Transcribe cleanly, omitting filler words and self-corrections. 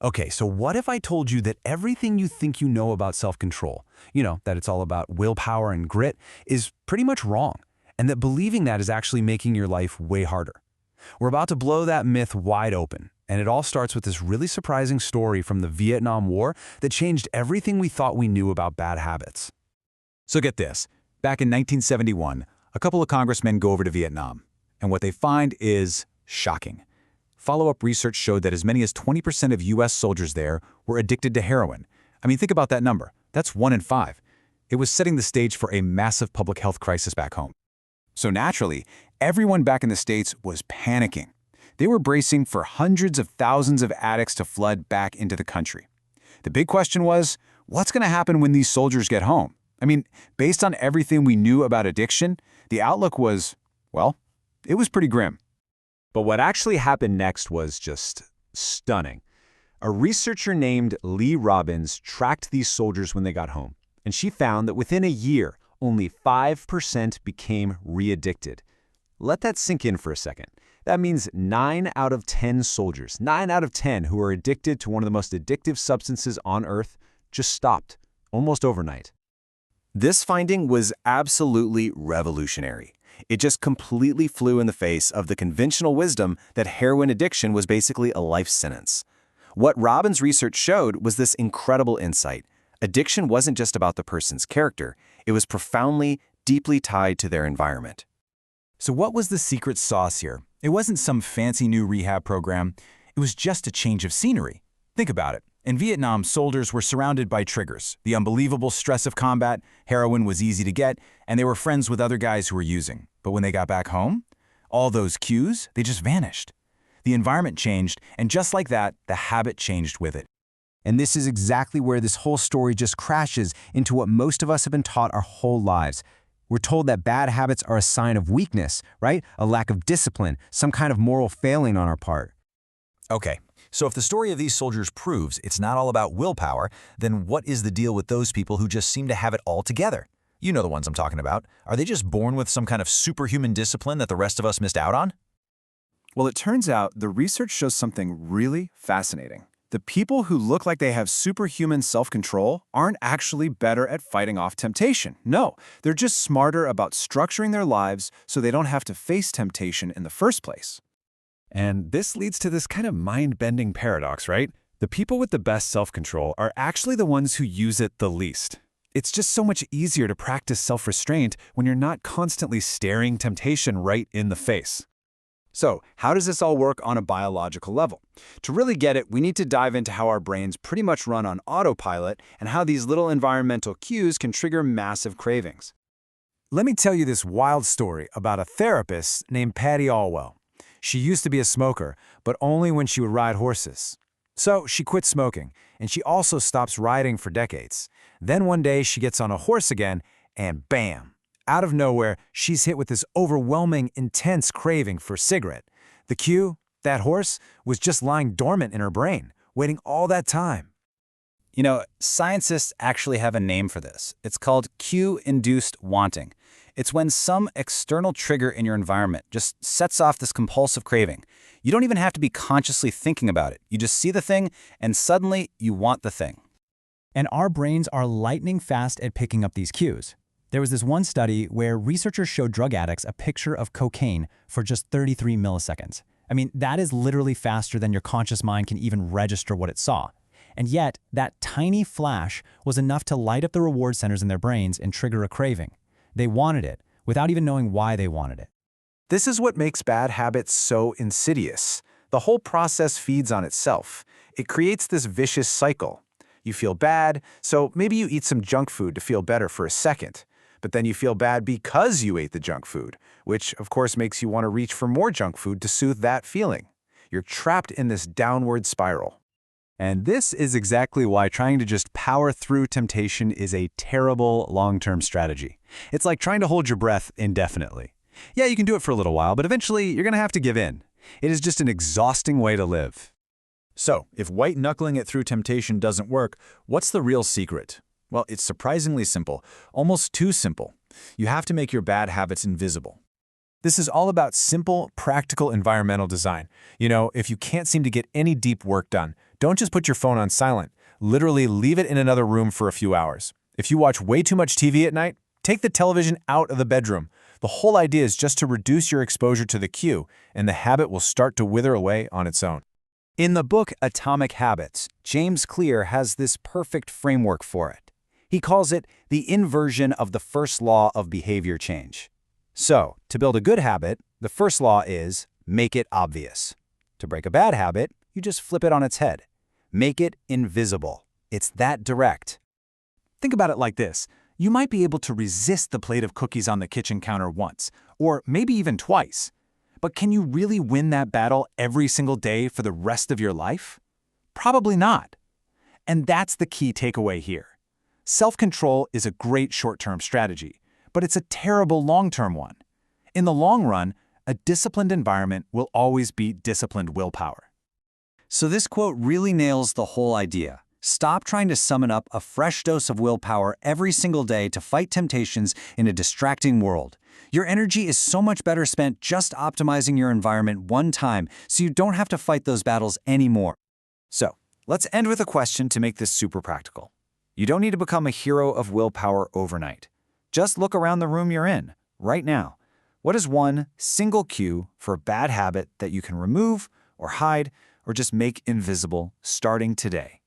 Okay, so what if I told you that everything you think you know about self-control, that it's all about willpower and grit, is pretty much wrong, and that believing that is actually making your life way harder? We're about to blow that myth wide open, and it all starts with this really surprising story from the Vietnam War that changed everything we thought we knew about bad habits. So get this. Back in 1971, a couple of congressmen go over to Vietnam, and what they find is shocking. Follow-up research showed that as many as 20% of U.S. soldiers there were addicted to heroin. I mean, think about that number. That's 1 in 5. It was setting the stage for a massive public health crisis back home. So naturally, everyone back in the States was panicking. They were bracing for hundreds of thousands of addicts to flood back into the country. The big question was, what's going to happen when these soldiers get home? I mean, based on everything we knew about addiction, the outlook was, well, it was pretty grim. But what actually happened next was just stunning. A researcher named Lee Robbins tracked these soldiers when they got home, and she found that within a year, only 5% became re-addicted. Let that sink in for a second. That means 9 out of 10 soldiers, 9 out of 10 who are addicted to one of the most addictive substances on Earth, just stopped, almost overnight. This finding was absolutely revolutionary. It just completely flew in the face of the conventional wisdom that heroin addiction was basically a life sentence. What Robbins' research showed was this incredible insight. Addiction wasn't just about the person's character, it was profoundly, deeply tied to their environment. So what was the secret sauce here? It wasn't some fancy new rehab program. It was just a change of scenery. Think about it. In Vietnam, soldiers were surrounded by triggers. The unbelievable stress of combat, heroin was easy to get, and they were friends with other guys who were using. But when they got back home, all those cues, they just vanished. The environment changed, and just like that, the habit changed with it. And this is exactly where this whole story just crashes into what most of us have been taught our whole lives. We're told that bad habits are a sign of weakness, right? A lack of discipline, some kind of moral failing on our part. Okay, so if the story of these soldiers proves it's not all about willpower, then what is the deal with those people who just seem to have it all together? You know the ones I'm talking about. Are they just born with some kind of superhuman discipline that the rest of us missed out on? Well, it turns out the research shows something really fascinating. The people who look like they have superhuman self-control aren't actually better at fighting off temptation. No, they're just smarter about structuring their lives so they don't have to face temptation in the first place. And this leads to this kind of mind-bending paradox, right? The people with the best self-control are actually the ones who use it the least. It's just so much easier to practice self-restraint when you're not constantly staring temptation right in the face. So, how does this all work on a biological level? To really get it, we need to dive into how our brains pretty much run on autopilot and how these little environmental cues can trigger massive cravings. Let me tell you this wild story about a therapist named Patty Alwell. She used to be a smoker, but only when she would ride horses. So she quit smoking, and she also stops riding for decades. Then one day she gets on a horse again, and bam! Out of nowhere, she's hit with this overwhelming, intense craving for a cigarette. The cue, that horse, was just lying dormant in her brain, waiting all that time. You know, scientists actually have a name for this. It's called cue-induced wanting. It's when some external trigger in your environment just sets off this compulsive craving. You don't even have to be consciously thinking about it. You just see the thing, and suddenly you want the thing. And our brains are lightning fast at picking up these cues. There was this one study where researchers showed drug addicts a picture of cocaine for just 33 milliseconds. I mean, that is literally faster than your conscious mind can even register what it saw. And yet, that tiny flash was enough to light up the reward centers in their brains and trigger a craving. They wanted it, without even knowing why they wanted it. This is what makes bad habits so insidious. The whole process feeds on itself. It creates this vicious cycle. You feel bad, so maybe you eat some junk food to feel better for a second. But then you feel bad because you ate the junk food, which of course makes you want to reach for more junk food to soothe that feeling. You're trapped in this downward spiral. And this is exactly why trying to just power through temptation is a terrible long-term strategy. It's like trying to hold your breath indefinitely. Yeah, you can do it for a little while, but eventually you're going to have to give in. It is just an exhausting way to live. So, if white-knuckling it through temptation doesn't work, what's the real secret? Well, it's surprisingly simple, almost too simple. You have to make your bad habits invisible. This is all about simple, practical environmental design. You know, if you can't seem to get any deep work done, Don't just put your phone on silent. Literally leave it in another room for a few hours. If you watch way too much TV at night, take the television out of the bedroom. The whole idea is just to reduce your exposure to the cue, and the habit will start to wither away on its own. In the book Atomic Habits, James Clear has this perfect framework for it. He calls it the inversion of the first law of behavior change. So, to build a good habit, the first law is make it obvious. To break a bad habit, you just flip it on its head. Make it invisible. It's that direct. Think about it like this. You might be able to resist the plate of cookies on the kitchen counter once, or maybe even twice. But can you really win that battle every single day for the rest of your life? Probably not. And that's the key takeaway here. Self-control is a great short-term strategy, but it's a terrible long-term one. In the long run, a disciplined environment will always beat disciplined willpower. So this quote really nails the whole idea. Stop trying to summon up a fresh dose of willpower every single day to fight temptations in a distracting world. Your energy is so much better spent just optimizing your environment one time so you don't have to fight those battles anymore. So, let's end with a question to make this super practical. You don't need to become a hero of willpower overnight. Just look around the room you're in, right now. What is one single cue for a bad habit that you can remove or hide or just make invisible starting today?